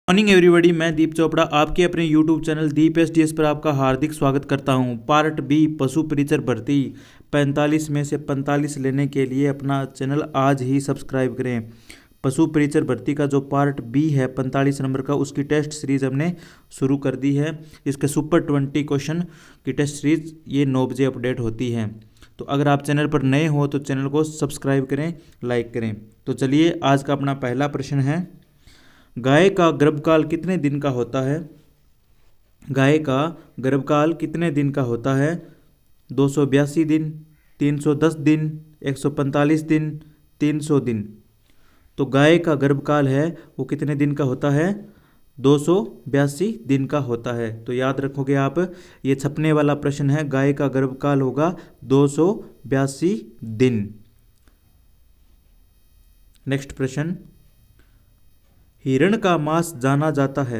Morning everybody, मैं दीप चोपड़ा आपके अपने यूट्यूब चैनल दीप एसडीएस पर आपका हार्दिक स्वागत करता हूं। पार्ट बी पशु परिचर भर्ती 45 में से 45 लेने के लिए अपना चैनल आज ही सब्सक्राइब करें। पशु परिचर भर्ती का जो पार्ट बी है 45 नंबर का, उसकी टेस्ट सीरीज़ हमने शुरू कर दी है। इसके सुपर 20 क्वेश्चन की टेस्ट सीरीज़ ये 9 बजे अपडेट होती है। तो अगर आप चैनल पर नए हो तो चैनल को सब्सक्राइब करें, लाइक करें। तो चलिए, आज का अपना पहला प्रश्न है, गाय का गर्भकाल कितने दिन का होता है? गाय का गर्भकाल कितने दिन का होता है? 282 दिन, 310 दिन, 145 दिन, 300 दिन। तो गाय का गर्भकाल है वो कितने दिन का होता है? 282 दिन का होता है। तो याद रखोगे आप, ये छपने वाला प्रश्न है। गाय का गर्भकाल होगा 282 दिन। नेक्स्ट प्रश्न, हिरण का मांस जाना जाता है।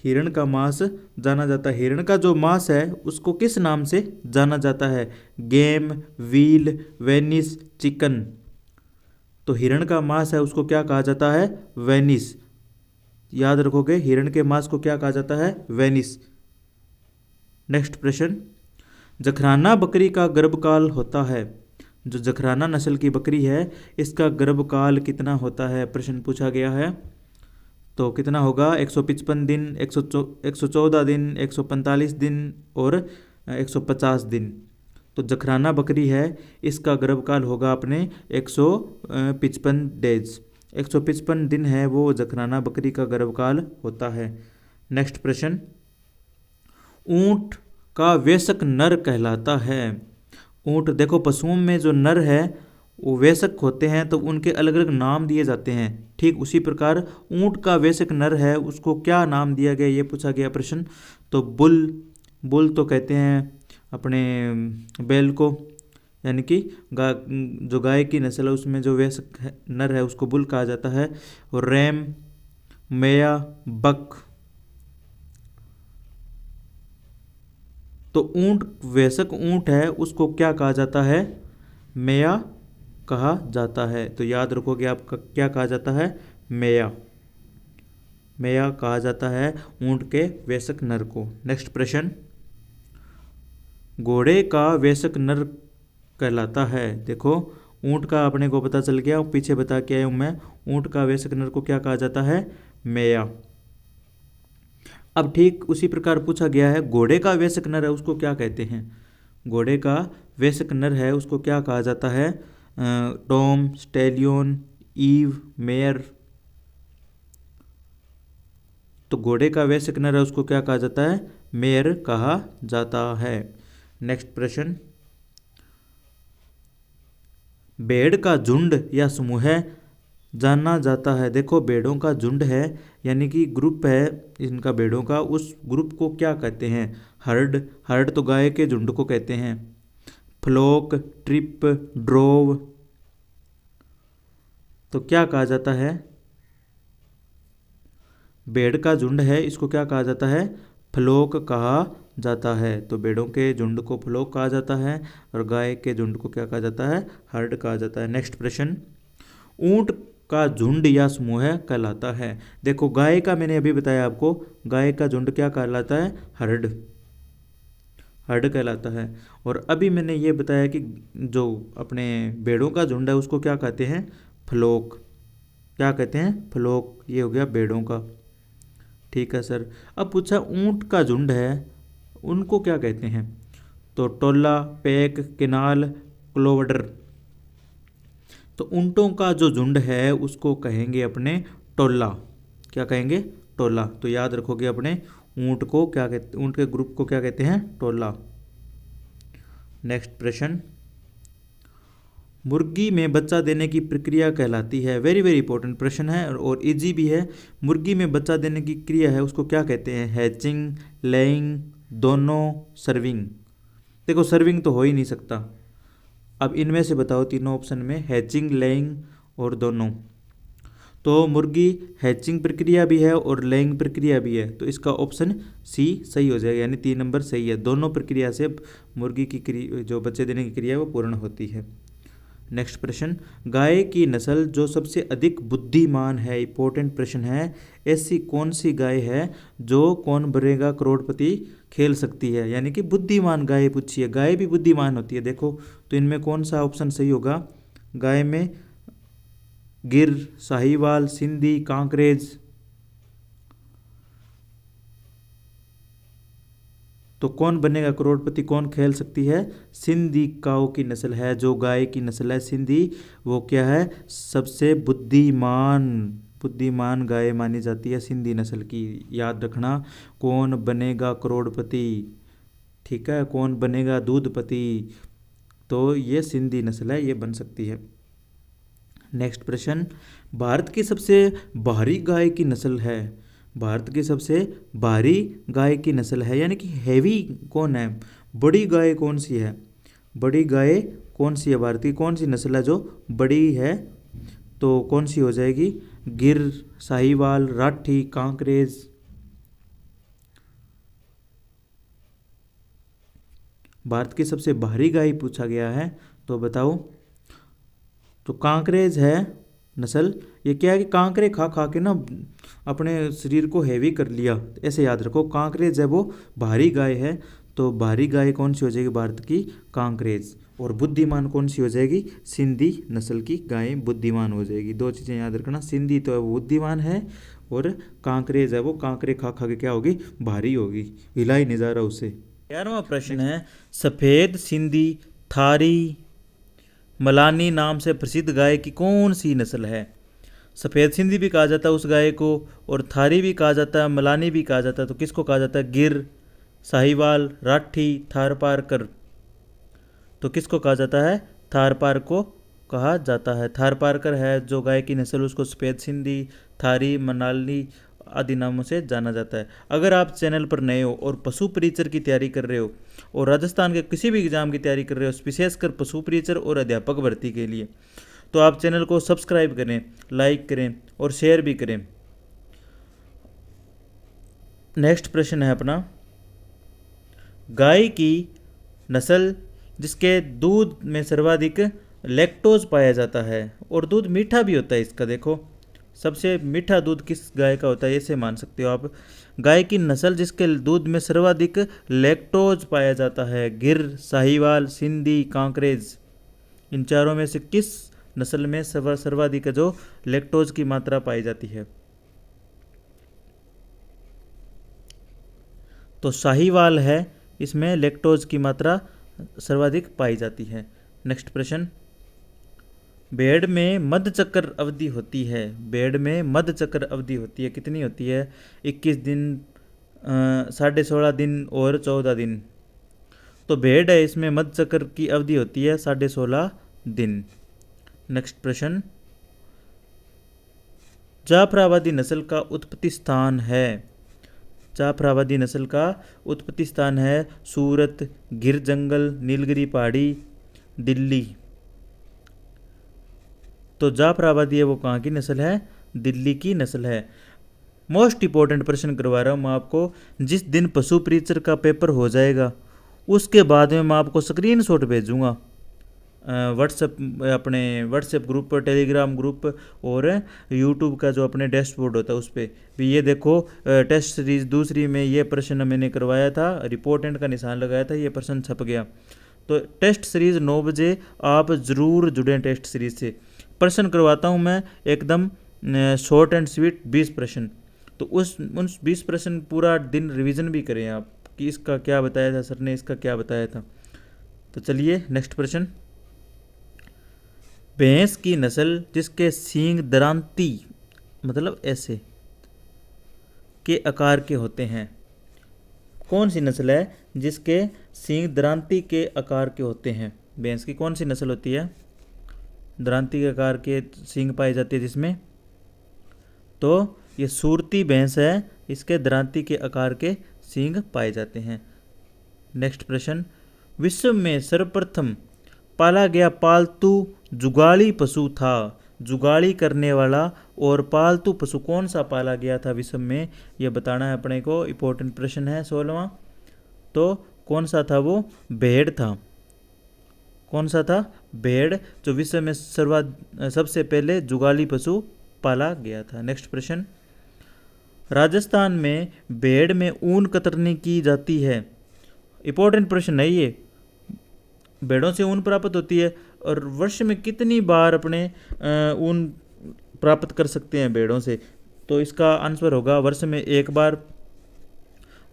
हिरण का मांस जाना जाता है। हिरण का जो मांस है उसको किस नाम से जाना जाता है? Game, wheel, Venice, chicken. तो हिरण का मांस है उसको क्या कहा जाता है? वेनिस। याद रखोगे, हिरण के मांस को क्या कहा जाता है? वेनिस। नेक्स्ट प्रश्न, जखराना बकरी का गर्भकाल होता है। जो जखराना नस्ल की बकरी है इसका गर्भकाल कितना होता है? प्रश्न पूछा गया है। तो कितना होगा? 155 दिन, 114 दिन, 145 दिन और 150 दिन। तो जखराना बकरी है इसका गर्भकाल होगा अपने 155 डेज। 155 दिन है वो जखराना बकरी का गर्भकाल होता है। नेक्स्ट प्रश्न, ऊंट का वयस्क नर कहलाता है। ऊंट, देखो पशुओं में जो नर है वो वयस्क होते हैं तो उनके अलग अलग नाम दिए जाते हैं। ठीक उसी प्रकार ऊंट का वयस्क नर है उसको क्या नाम दिया गया, ये पूछा गया प्रश्न। तो बुल तो कहते हैं अपने बैल को, यानी कि जो गाय की नस्ल है उसमें जो वयस्क नर है उसको बुल कहा जाता है। और रैम, मेया, बक। तो वयस्क ऊंट है उसको क्या कहा जाता है? मेया कहा जाता है। तो याद रखोगे आपका, क्या कहा जाता है? मेया। मेया कहा जाता है ऊंट के वयस्क नर को। नेक्स्ट प्रश्न, घोड़े का वयस्क नर कहलाता है। देखो ऊंट का अपने को पता चल गया, पीछे बता के आया हूं मैं। ऊंट का वयस्क नर को क्या कहा जाता है? मेया। अब ठीक उसी प्रकार पूछा गया है, घोड़े का वयस्क नर है उसको क्या कहते हैं? घोड़े का वयस्क नर है उसको क्या कहा जाता है? Tom, stallion, ewe, mare. तो घोड़े का वयस्क नर है उसको क्या कहा जाता है? मेयर कहा जाता है। नेक्स्ट प्रश्न, भेड़ का झुंड या समूह जाना जाता है। देखो भेड़ों का झुंड है यानी कि ग्रुप है इनका भेड़ों का, उस ग्रुप को क्या कहते हैं? हर्ड। हर्ड तो गाय के झुंड को कहते हैं। Flock, trip, drove. तो क्या कहा जाता है? भेड़ का झुंड है इसको क्या कहा जाता है? फ्लोक कहा जाता है। तो भेड़ों के झुंड को फ्लोक कहा जाता है और गाय के झुंड को क्या कहा जाता है? हर्ड कहा जाता है। नेक्स्ट प्रश्न, ऊंट का झुंड या समूह कहलाता है। देखो गाय का मैंने अभी बताया आपको, गाय का झुंड क्या कहलाता है? हर्ड। हर्ड कहलाता है। और अभी मैंने ये बताया कि जो अपने भेड़ों का झुंड है उसको क्या कहते हैं? फ्लोक। क्या कहते हैं? फ्लोक। ये हो गया भेड़ों का। ठीक है सर। अब पूछा ऊंट का झुंड है उनको क्या कहते हैं? तो टोला, पैक, किनाल, क्लोवडर। तो ऊंटों का जो झुंड है उसको कहेंगे अपने टोला। क्या कहेंगे? टोला। तो याद रखोगे अपने ऊंट को क्या कहते, ऊंट के ग्रुप को क्या कहते हैं? टोला। नेक्स्ट प्रश्न, मुर्गी में बच्चा देने की प्रक्रिया कहलाती है। वेरी वेरी इंपॉर्टेंट प्रश्न है और इजी भी है। मुर्गी में बच्चा देने की क्रिया है उसको क्या कहते हैं? हैचिंग, लेइंग, दोनों, सर्विंग। देखो सर्विंग तो हो ही नहीं सकता। अब इनमें से बताओ तीनों ऑप्शन में, हैचिंग, लेइंग और दोनों। तो मुर्गी हैचिंग प्रक्रिया भी है और लेइंग प्रक्रिया भी है, तो इसका ऑप्शन सी सही हो जाएगा, यानी 3 नंबर सही है। दोनों प्रक्रिया से मुर्गी की जो बच्चे देने की क्रिया है वो पूर्ण होती है। नेक्स्ट प्रश्न, गाय की नस्ल जो सबसे अधिक बुद्धिमान है, इंपॉर्टेंट प्रश्न है। ऐसी कौन सी गाय है जो कौन बनेगा करोड़पति खेल सकती है, यानी कि बुद्धिमान गाय पूछी है। गाय भी बुद्धिमान होती है देखो, तो इनमें कौन सा ऑप्शन सही होगा? गाय में गिर, साहिवाल, सिंधी, कांकरेज। तो कौन बनेगा करोड़पति, कौन खेल सकती है? सिंधी काऊ की नस्ल है, जो गाय की नस्ल है सिंधी, वो क्या है? सबसे बुद्धिमान गाय मानी जाती है सिंधी नस्ल की। याद रखना, कौन बनेगा करोड़पति, ठीक है, कौन बनेगा दूधपति, तो ये सिंधी नस्ल है, ये बन सकती है। नेक्स्ट प्रश्न, भारत की सबसे भारी गाय की नस्ल है। भारत की सबसे भारी गाय की नस्ल है, यानी कि हैवी कौन है? बड़ी गाय कौन सी है? बड़ी गाय कौन सी है? भारत की कौन सी नस्ल है जो बड़ी है? तो कौन सी हो जाएगी? गिर, साहिवाल, राठी, कांकरेज। भारत की सबसे भारी गाय पूछा गया है, तो बताओ। तो कांकरेज है नस्ल। ये क्या है कि कांकरे खा खा के ना अपने शरीर को हैवी कर लिया, ऐसे याद रखो। कांकरेज है वो भारी गाय है, तो भारी गाय कौन सी हो जाएगी भारत की? कांकरेज। और बुद्धिमान कौन सी हो जाएगी? सिंधी नस्ल की गाय बुद्धिमान हो जाएगी। दो चीज़ें याद रखना, सिंधी तो है वो बुद्धिमान है, और कांकरेज है वो कांकरे खा खा के क्या होगी? भारी होगी, हिला ही नहीं जा रहा उसे। 11वां प्रश्न है, सफ़ेद सिंधी थारी मलानी नाम से प्रसिद्ध गाय की कौन सी नस्ल है? सफ़ेद सिंधी भी कहा जाता है उस गाय को, और थारी भी कहा जाता है, मलानी भी कहा जाता है। तो किसको कहा जाता है? गिर, साहिवाल, राठी, थारपारकर। तो किसको कहा जाता है? थारपार को कहा जाता है। थारपारकर है जो गाय की नस्ल, उसको सफ़ेद सिंधी, थारी, मनाली आदि नामों से जाना जाता है। अगर आप चैनल पर नए हो और पशु परिचर की तैयारी कर रहे हो, और राजस्थान के किसी भी एग्जाम की तैयारी कर रहे हो, विशेषकर पशु परिचर और अध्यापक भर्ती के लिए, तो आप चैनल को सब्सक्राइब करें, लाइक करें और शेयर भी करें। नेक्स्ट प्रश्न है अपना, गाय की नस्ल जिसके दूध में सर्वाधिक लैक्टोज पाया जाता है, और दूध मीठा भी होता है इसका। देखो, सबसे मीठा दूध किस गाय का होता है, ऐसे मान सकते हो आप। गाय की नस्ल जिसके दूध में सर्वाधिक लैक्टोज पाया जाता है, गिर, साहिवाल, सिंधी, कांकरेज। इन चारों में से किस नस्ल में सर्वाधिक जो लैक्टोज की मात्रा पाई जाती है? तो साहिवाल है, इसमें लैक्टोज की मात्रा सर्वाधिक पाई जाती है। नेक्स्ट प्रश्न, भेड़ में मध्यचक्र अवधि होती है। भेड़ में मध्यचक्र अवधि होती है, कितनी होती है? 21 दिन, 16.5 दिन और 14 दिन। तो भेड़ है, इसमें मध्यचक्र की अवधि होती है 16.5 दिन। नेक्स्ट प्रश्न, जाफराबादी नस्ल का उत्पत्ति स्थान है। जाफराबादी नस्ल का उत्पत्ति स्थान है सूरत, गिर जंगल, नीलगिरी पहाड़ी, दिल्ली। तो जाफराबादी है वो कहाँ की नस्ल है? दिल्ली की नस्ल है। मोस्ट इंपॉर्टेंट प्रश्न करवा रहा हूँ मैं आपको। जिस दिन पशु परिचर का पेपर हो जाएगा उसके बाद में मैं आपको स्क्रीनशॉट भेजूँगा व्हाट्सएप, अपने व्हाट्सएप ग्रुप पर, टेलीग्राम ग्रुप और यूट्यूब का जो अपने डैशबोर्ड होता है उस पर भी। ये देखो, टेस्ट सीरीज़ दूसरी में ये प्रश्न मैंने करवाया था, रिपोर्ट एंड का निशान लगाया था, ये प्रश्न छप गया। तो टेस्ट सीरीज़ 9 बजे आप ज़रूर जुड़ें टेस्ट सीरीज़ से। प्रश्न करवाता हूँ मैं एकदम शॉर्ट एंड स्वीट, 20 प्रश्न। तो उन 20 प्रश्न पूरा दिन रिवीजन भी करें आप कि इसका क्या बताया था सर ने, इसका क्या बताया था। तो चलिए नेक्स्ट प्रश्न, भैंस की नस्ल जिसके सींग दरांती मतलब ऐसे के आकार के होते हैं, कौन सी नस्ल है जिसके सींग दरांती के आकार के होते हैं? भैंस की कौन सी नस्ल होती है दरांती के आकार के सींग पाई जाती है जिसमें? तो ये सूरती भैंस है, इसके दरांती के आकार के सींग पाए जाते हैं। नेक्स्ट प्रश्न, विश्व में सर्वप्रथम पाला गया पालतू जुगाली पशु था। जुगाली करने वाला और पालतू पशु कौन सा पाला गया था विश्व में, यह बताना है अपने को। इंपॉर्टेंट प्रश्न है 16वां। तो कौन सा था वो? भेड़ था। कौन सा था? भेड़ जो विश्व में सबसे पहले जुगाली पशु पाला गया था। नेक्स्ट प्रश्न, राजस्थान में भेड़ में ऊन कतरनी की जाती है। इंपॉर्टेंट प्रश्न है ये। भेड़ों से ऊन प्राप्त होती है और वर्ष में कितनी बार अपने ऊन प्राप्त कर सकते हैं भेड़ों से? तो इसका आंसर होगा वर्ष में 1 बार,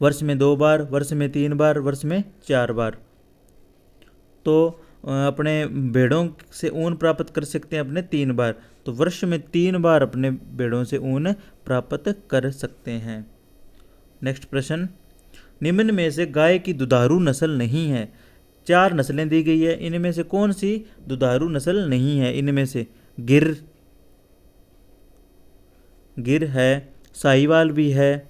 वर्ष में 2 बार, वर्ष में 3 बार, वर्ष में 4 बार। तो अपने भेड़ों से ऊन प्राप्त कर सकते हैं अपने 3 बार, तो वर्ष में 3 बार अपने भेड़ों से ऊन प्राप्त कर सकते हैं। नेक्स्ट प्रश्न, निम्न में से गाय की दुधारू नस्ल नहीं है। 4 नस्लें दी गई है, इनमें से कौन सी दुधारू नस्ल नहीं है? इनमें से गिर है, साहिवाल भी है,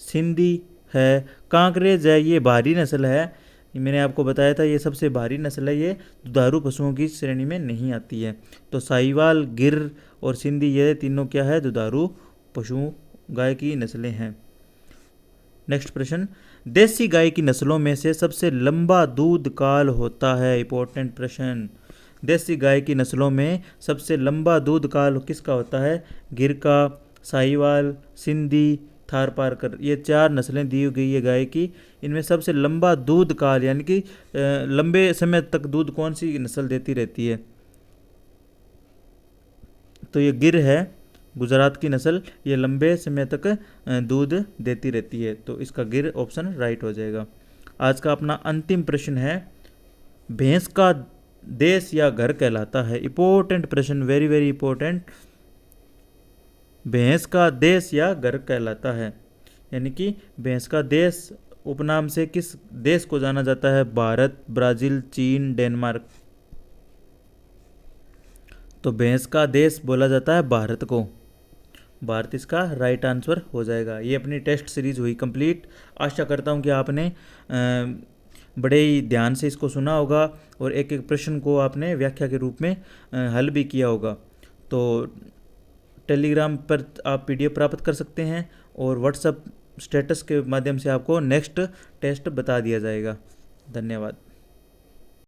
सिंधी है, कांकरेज है। ये भारी नस्ल है, मैंने आपको बताया था ये सबसे भारी नस्ल है, ये दुधारू पशुओं की श्रेणी में नहीं आती है। तो साहिवाल, गिर और सिंधी ये तीनों क्या है? दुधारू पशु गाय की नस्लें हैं। नेक्स्ट प्रश्न, देसी गाय की नस्लों में से सबसे लंबा दूध काल होता है। इंपॉर्टेंट प्रश्न, देसी गाय की नस्लों में सबसे लंबा दूध काल किसका होता है? गिर का, साहिवाल, सिंधी, थारपारकर। ये 4 नस्लें दी गई है गाय की, इनमें सबसे लंबा दूध काल यानी कि लंबे समय तक दूध कौन सी नस्ल देती रहती है? तो ये गिर है, गुजरात की नस्ल, ये लंबे समय तक दूध देती रहती है, तो इसका गिर ऑप्शन राइट हो जाएगा। आज का अपना अंतिम प्रश्न है, भैंस का देश या घर कहलाता है। इंपॉर्टेंट प्रश्न, वेरी वेरी इंपॉर्टेंट। भैंस का देश या घर कहलाता है, यानी कि भैंस का देश उपनाम से किस देश को जाना जाता है? भारत, ब्राज़ील, चीन, डेनमार्क। तो भैंस का देश बोला जाता है भारत को। भारत इसका राइट आंसर हो जाएगा। ये अपनी टेस्ट सीरीज हुई कंप्लीट। आशा करता हूँ कि आपने बड़े ही ध्यान से इसको सुना होगा और एक एक प्रश्न को आपने व्याख्या के रूप में हल भी किया होगा। तो टेलीग्राम पर आप PDF प्राप्त कर सकते हैं और व्हाट्सएप स्टेटस के माध्यम से आपको नेक्स्ट टेस्ट बता दिया जाएगा। धन्यवाद।